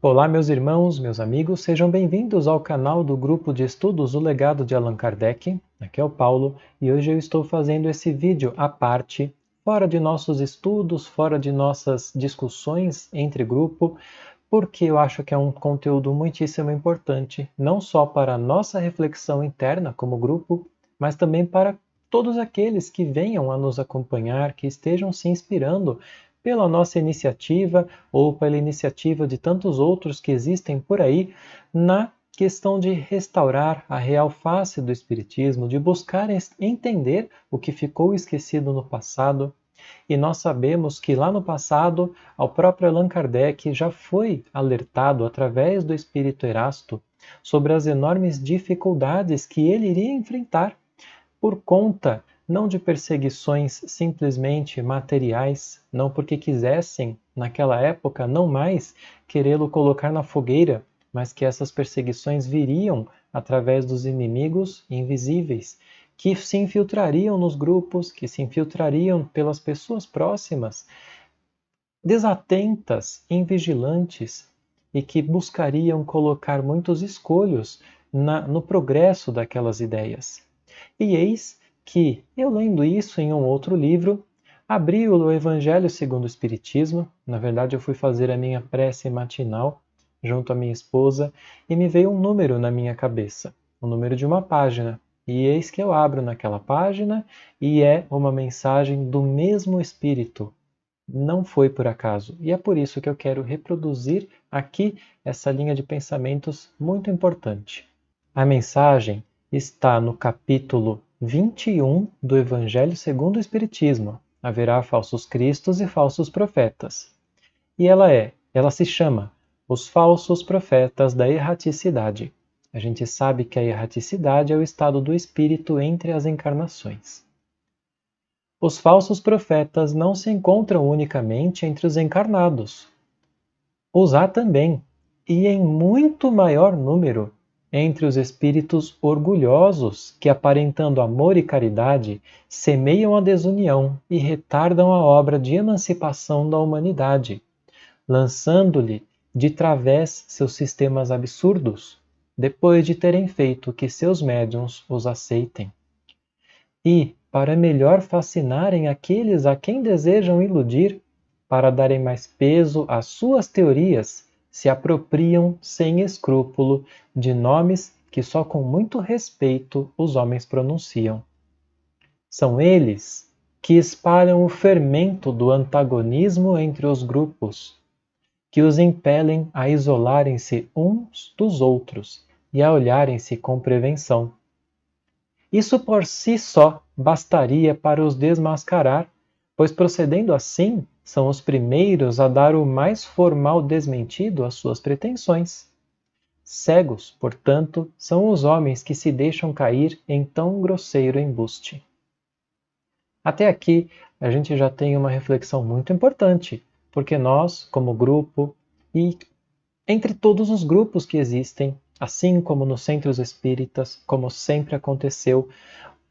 Olá, meus irmãos, meus amigos, sejam bem-vindos ao canal do grupo de estudos O Legado de Allan Kardec. Aqui é o Paulo e hoje eu estou fazendo esse vídeo à parte, fora de nossos estudos, fora de nossas discussões entre grupo, porque eu acho que é um conteúdo muitíssimo importante, não só para a nossa reflexão interna como grupo, mas também para todos aqueles que venham a nos acompanhar, que estejam se inspirando pela nossa iniciativa ou pela iniciativa de tantos outros que existem por aí na questão de restaurar a real face do Espiritismo, de buscar entender o que ficou esquecido no passado. E nós sabemos que lá no passado, ao próprio Allan Kardec já foi alertado através do Espírito Erasto sobre as enormes dificuldades que ele iria enfrentar por conta não de perseguições simplesmente materiais, não porque quisessem, naquela época, não mais querê-lo colocar na fogueira, mas que essas perseguições viriam através dos inimigos invisíveis, que se infiltrariam nos grupos, que se infiltrariam pelas pessoas próximas, desatentas, invigilantes, e que buscariam colocar muitos escolhos no progresso daquelas ideias. E eis que, eu lendo isso em um outro livro, abri o Evangelho segundo o Espiritismo. Na verdade, eu fui fazer a minha prece matinal junto à minha esposa e me veio um número na minha cabeça, o número de uma página. E eis que eu abro naquela página e é uma mensagem do mesmo Espírito. Não foi por acaso. E é por isso que eu quero reproduzir aqui essa linha de pensamentos muito importante. A mensagem está no capítulo 21 do Evangelho segundo o Espiritismo. Haverá falsos cristos e falsos profetas. E ela se chama Os Falsos Profetas da Erraticidade. A gente sabe que a erraticidade é o estado do espírito entre as encarnações. Os falsos profetas não se encontram unicamente entre os encarnados. Os há também, e em muito maior número, entre os espíritos orgulhosos que, aparentando amor e caridade, semeiam a desunião e retardam a obra de emancipação da humanidade, lançando-lhe de través seus sistemas absurdos, depois de terem feito que seus médiuns os aceitem. E, para melhor fascinarem aqueles a quem desejam iludir, para darem mais peso às suas teorias, se apropriam sem escrúpulo de nomes que só com muito respeito os homens pronunciam. São eles que espalham o fermento do antagonismo entre os grupos, que os impelem a isolarem-se uns dos outros e a olharem-se com prevenção. Isso por si só bastaria para os desmascarar, pois procedendo assim, são os primeiros a dar o mais formal desmentido às suas pretensões. Cegos, portanto, são os homens que se deixam cair em tão grosseiro embuste. Até aqui, a gente já tem uma reflexão muito importante, porque nós, como grupo, e entre todos os grupos que existem, assim como nos centros espíritas, como sempre aconteceu,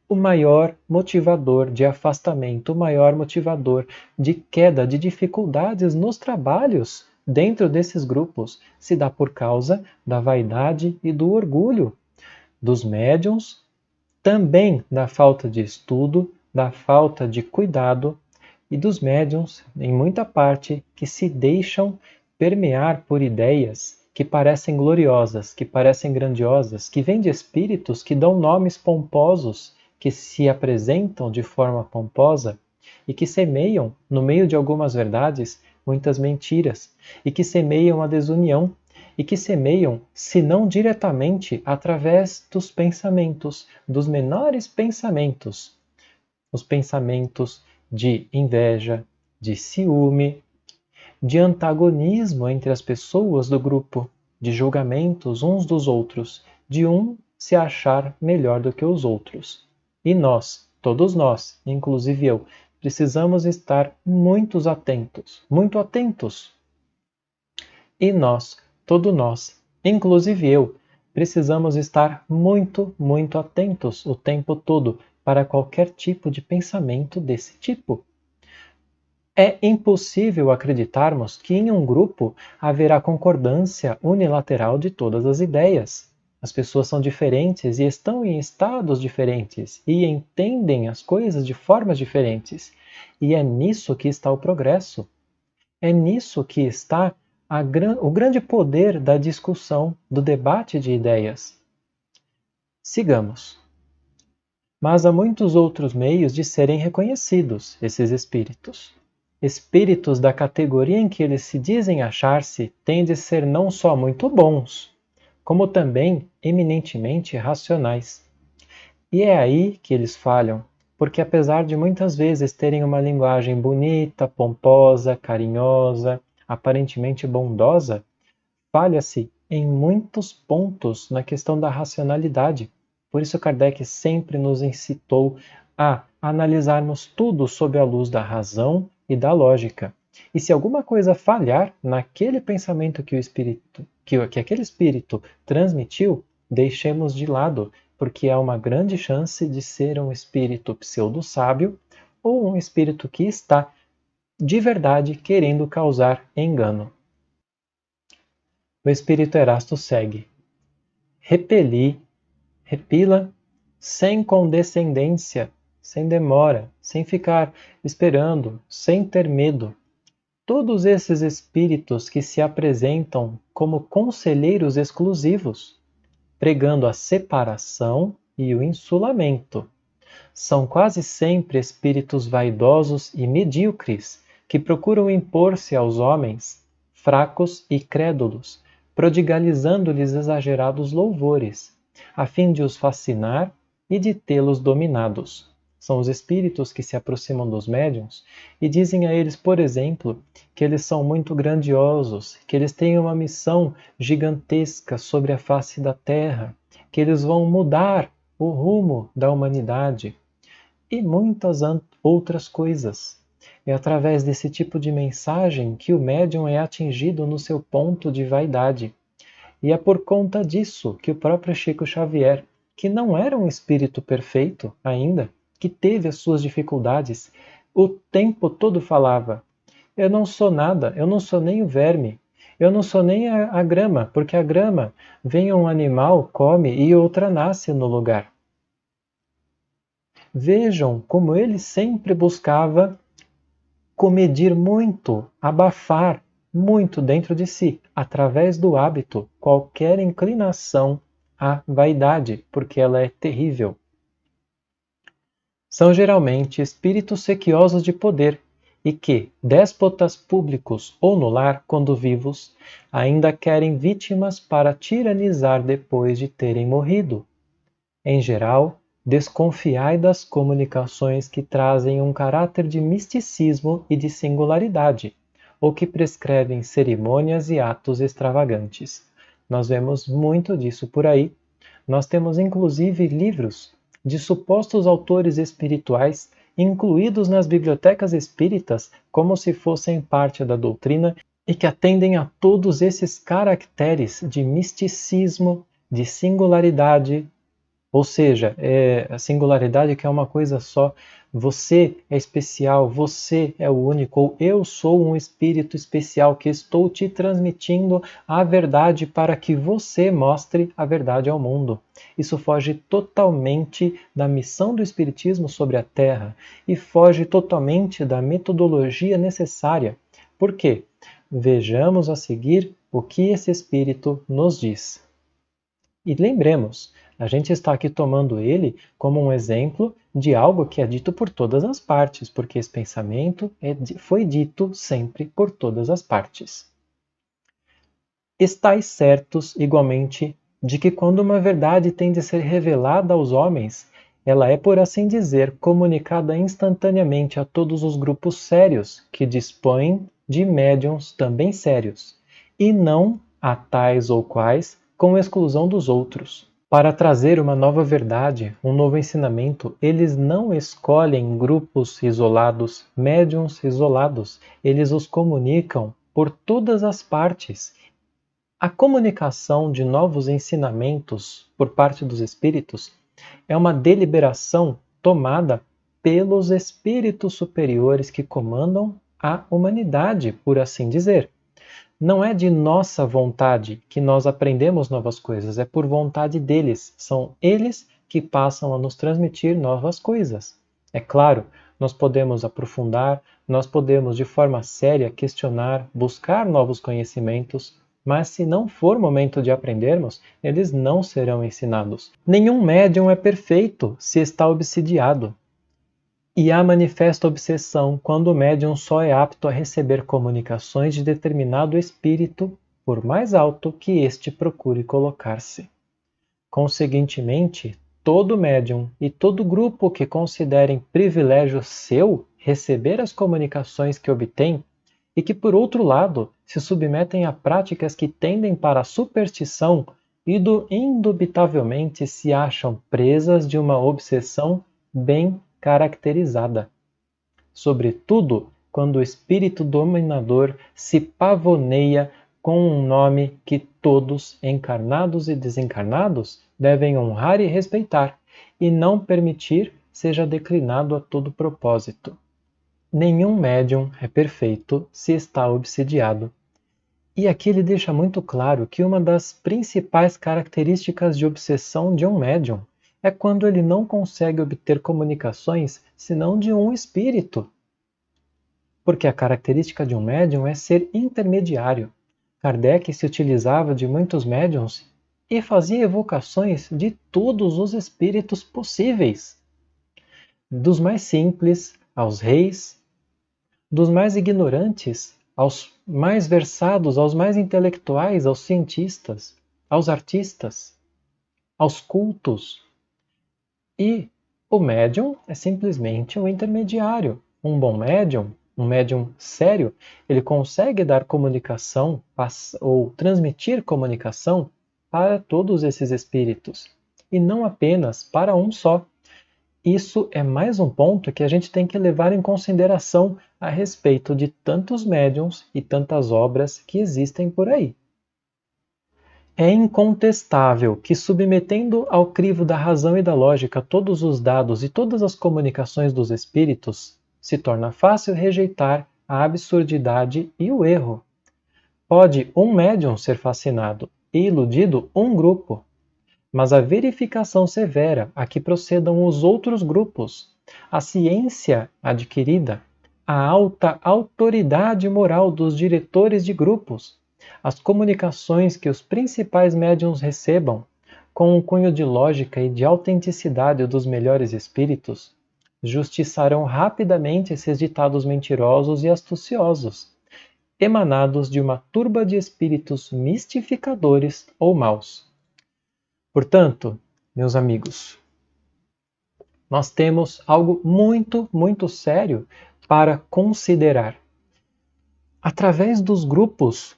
o maior motivador de afastamento, o maior motivador de queda, de dificuldades nos trabalhos dentro desses grupos, se dá por causa da vaidade e do orgulho dos médiuns, também da falta de estudo, da falta de cuidado e dos médiuns, em muita parte, que se deixam permear por ideias que parecem gloriosas, que parecem grandiosas, que vêm de espíritos que dão nomes pomposos, que se apresentam de forma pomposa e que semeiam, no meio de algumas verdades, muitas mentiras, e que semeiam a desunião, e que semeiam, se não diretamente, através dos pensamentos, dos menores pensamentos, os pensamentos de inveja, de ciúme, de antagonismo entre as pessoas do grupo, de julgamentos uns dos outros, de um se achar melhor do que os outros. E nós, todos nós, inclusive eu, precisamos estar muito atentos. E nós, todos nós, inclusive eu, precisamos estar muito atentos o tempo todo para qualquer tipo de pensamento desse tipo. É impossível acreditarmos que em um grupo haverá concordância unilateral de todas as ideias. As pessoas são diferentes e estão em estados diferentes e entendem as coisas de formas diferentes. E é nisso que está o progresso. É nisso que está o grande poder da discussão, do debate de ideias. Sigamos. Mas há muitos outros meios de serem reconhecidos esses espíritos. Espíritos da categoria em que eles se dizem achar-se têm de ser não só muito bons, como também eminentemente racionais. E é aí que eles falham, porque apesar de muitas vezes terem uma linguagem bonita, pomposa, carinhosa, aparentemente bondosa, falha-se em muitos pontos na questão da racionalidade. Por isso Kardec sempre nos incitou a analisarmos tudo sob a luz da razão e da lógica. E se alguma coisa falhar naquele pensamento que aquele espírito transmitiu, deixemos de lado, porque há uma grande chance de ser um espírito pseudo-sábio ou um espírito que está de verdade querendo causar engano. O espírito Erasto segue. Repila, sem condescendência, sem demora, sem ficar esperando, sem ter medo. Todos esses espíritos que se apresentam como conselheiros exclusivos, pregando a separação e o insulamento. São quase sempre espíritos vaidosos e medíocres que procuram impor-se aos homens, fracos e crédulos, prodigalizando-lhes exagerados louvores, a fim de os fascinar e de tê-los dominados. São os espíritos que se aproximam dos médiuns e dizem a eles, por exemplo, que eles são muito grandiosos, que eles têm uma missão gigantesca sobre a face da Terra, que eles vão mudar o rumo da humanidade e muitas outras coisas. É através desse tipo de mensagem que o médium é atingido no seu ponto de vaidade. E é por conta disso que o próprio Chico Xavier, que não era um espírito perfeito ainda, que teve as suas dificuldades, o tempo todo falava: eu não sou nada, eu não sou nem o verme, eu não sou nem a grama, porque a grama vem um animal, come e outra nasce no lugar. Vejam como ele sempre buscava comedir muito, abafar muito dentro de si, através do hábito, qualquer inclinação à vaidade, porque ela é terrível. São geralmente espíritos sequiosos de poder e que, déspotas públicos ou no lar, quando vivos, ainda querem vítimas para tiranizar depois de terem morrido. Em geral, desconfiai das comunicações que trazem um caráter de misticismo e de singularidade, ou que prescrevem cerimônias e atos extravagantes. Nós vemos muito disso por aí. Nós temos inclusive livros de supostos autores espirituais incluídos nas bibliotecas espíritas como se fossem parte da doutrina e que atendem a todos esses caracteres de misticismo, de singularidade. Ou seja, a singularidade que é uma coisa só. Você é especial, você é o único, ou eu sou um espírito especial que estou te transmitindo a verdade para que você mostre a verdade ao mundo. Isso foge totalmente da missão do espiritismo sobre a Terra e foge totalmente da metodologia necessária. Por quê? Vejamos a seguir o que esse espírito nos diz. E lembremos, a gente está aqui tomando ele como um exemplo de algo que é dito por todas as partes, porque esse pensamento foi dito sempre por todas as partes. Estais certos, igualmente, de que quando uma verdade tem de ser revelada aos homens, ela é, por assim dizer, comunicada instantaneamente a todos os grupos sérios que dispõem de médiuns também sérios, e não a tais ou quais com exclusão dos outros. Para trazer uma nova verdade, um novo ensinamento, eles não escolhem grupos isolados, médiuns isolados, eles os comunicam por todas as partes. A comunicação de novos ensinamentos por parte dos espíritos é uma deliberação tomada pelos espíritos superiores que comandam à humanidade, por assim dizer. Não é de nossa vontade que nós aprendemos novas coisas, é por vontade deles. São eles que passam a nos transmitir novas coisas. É claro, nós podemos aprofundar, nós podemos de forma séria questionar, buscar novos conhecimentos, mas se não for momento de aprendermos, eles não serão ensinados. Nenhum médium é perfeito se está obsidiado. E há manifesta obsessão quando o médium só é apto a receber comunicações de determinado espírito, por mais alto que este procure colocar-se. Conseguintemente, todo médium e todo grupo que considerem privilégio seu receber as comunicações que obtém e que, por outro lado, se submetem a práticas que tendem para a superstição, indubitavelmente se acham presas de uma obsessão bem caracterizada. Sobretudo quando o espírito dominador se pavoneia com um nome que todos, encarnados e desencarnados, devem honrar e respeitar, e não permitir seja declinado a todo propósito. Nenhum médium é perfeito se está obsidiado. E aqui ele deixa muito claro que uma das principais características de obsessão de um médium é quando ele não consegue obter comunicações senão de um espírito. Porque a característica de um médium é ser intermediário. Kardec se utilizava de muitos médiums e fazia evocações de todos os espíritos possíveis, dos mais simples aos reis, dos mais ignorantes aos mais versados, aos mais intelectuais, aos cientistas, aos artistas, aos cultos. E o médium é simplesmente um intermediário. Um bom médium, um médium sério, ele consegue dar comunicação ou transmitir comunicação para todos esses espíritos, e não apenas para um só. Isso é mais um ponto que a gente tem que levar em consideração a respeito de tantos médiums e tantas obras que existem por aí. É incontestável que, submetendo ao crivo da razão e da lógica todos os dados e todas as comunicações dos espíritos, se torna fácil rejeitar a absurdidade e o erro. Pode um médium ser fascinado e iludido um grupo, mas a verificação severa a que procedam os outros grupos, a ciência adquirida, a alta autoridade moral dos diretores de grupos, as comunicações que os principais médiuns recebam, com um cunho de lógica e de autenticidade dos melhores espíritos, justiçarão rapidamente esses ditados mentirosos e astuciosos, emanados de uma turba de espíritos mistificadores ou maus. Portanto, meus amigos, nós temos algo muito, muito sério para considerar. Através dos grupos,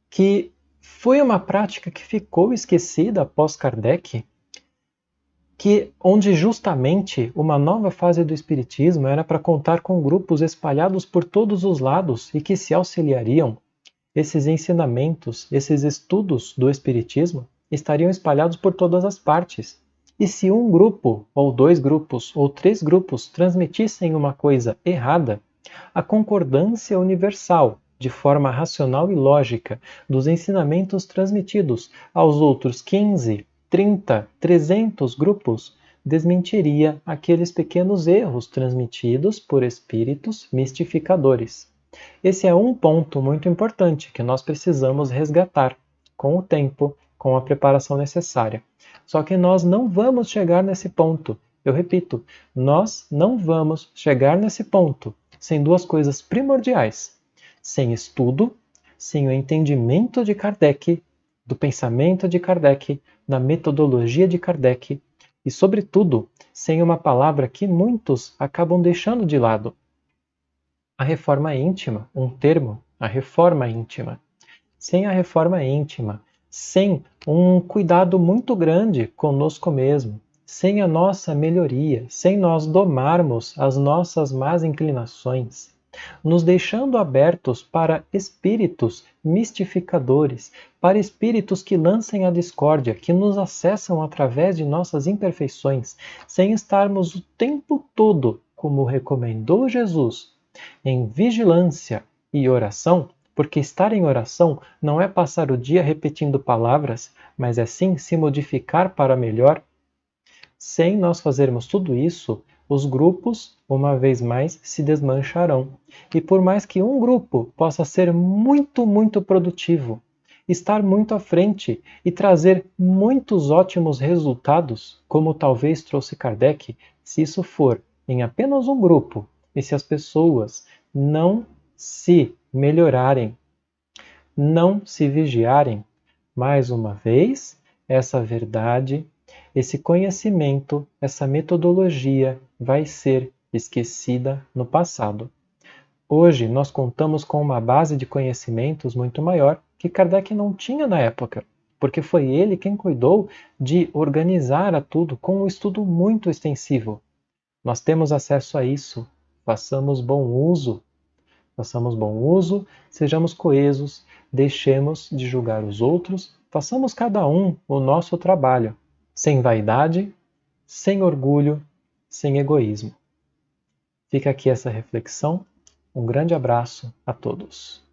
que foi uma prática que ficou esquecida após Kardec, onde justamente uma nova fase do Espiritismo era para contar com grupos espalhados por todos os lados e que se auxiliariam. Esses ensinamentos, esses estudos do Espiritismo estariam espalhados por todas as partes. E se um grupo, ou dois grupos, ou três grupos transmitissem uma coisa errada, a concordância universal, de forma racional e lógica, dos ensinamentos transmitidos aos outros 15, 30, 300 grupos, desmentiria aqueles pequenos erros transmitidos por espíritos mistificadores. Esse é um ponto muito importante que nós precisamos resgatar com o tempo, com a preparação necessária. Só que nós não vamos chegar nesse ponto. Eu repito, nós não vamos chegar nesse ponto sem duas coisas primordiais: sem estudo, sem o entendimento de Kardec, do pensamento de Kardec, da metodologia de Kardec, e, sobretudo, sem uma palavra que muitos acabam deixando de lado: a reforma íntima, um termo, a reforma íntima. Sem a reforma íntima, sem um cuidado muito grande conosco mesmo, sem a nossa melhoria, sem nós domarmos as nossas más inclinações, nos deixando abertos para espíritos mistificadores, para espíritos que lancem a discórdia, que nos acessam através de nossas imperfeições, sem estarmos o tempo todo, como recomendou Jesus, em vigilância e oração, porque estar em oração não é passar o dia repetindo palavras, mas é sim se modificar para melhor. Sem nós fazermos tudo isso, os grupos, uma vez mais, se desmancharão. E por mais que um grupo possa ser muito produtivo, estar muito à frente e trazer muitos ótimos resultados, como talvez trouxe Kardec, se isso for em apenas um grupo e se as pessoas não se melhorarem, não se vigiarem, mais uma vez, essa verdade, esse conhecimento, essa metodologia vai ser esquecida no passado. Hoje nós contamos com uma base de conhecimentos muito maior que Kardec não tinha na época, porque foi ele quem cuidou de organizar a tudo com um estudo muito extensivo. Nós temos acesso a isso, façamos bom uso. Façamos bom uso, sejamos coesos, deixemos de julgar os outros, façamos cada um o nosso trabalho, sem vaidade, sem orgulho, sem egoísmo. Fica aqui essa reflexão. Um grande abraço a todos.